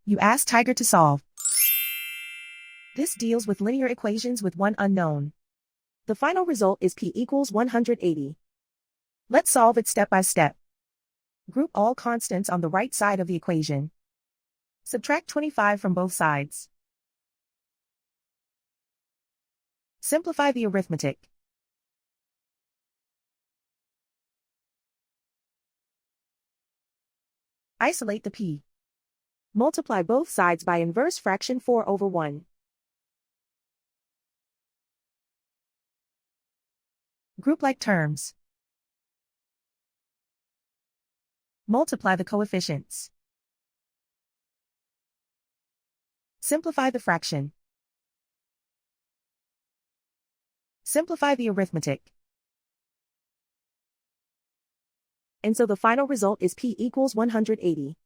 You ask Tiger to solve. This deals with linear equations with one unknown. The final result is p equals 180. Let's solve it step by step. Group all constants on the right side of the equation. Subtract 25 from both sides. Simplify the arithmetic. Isolate the p. Multiply both sides by inverse fraction 4/1. Group like terms. Multiply the coefficients. Simplify the fraction. Simplify the arithmetic. And so the final result is p equals 180.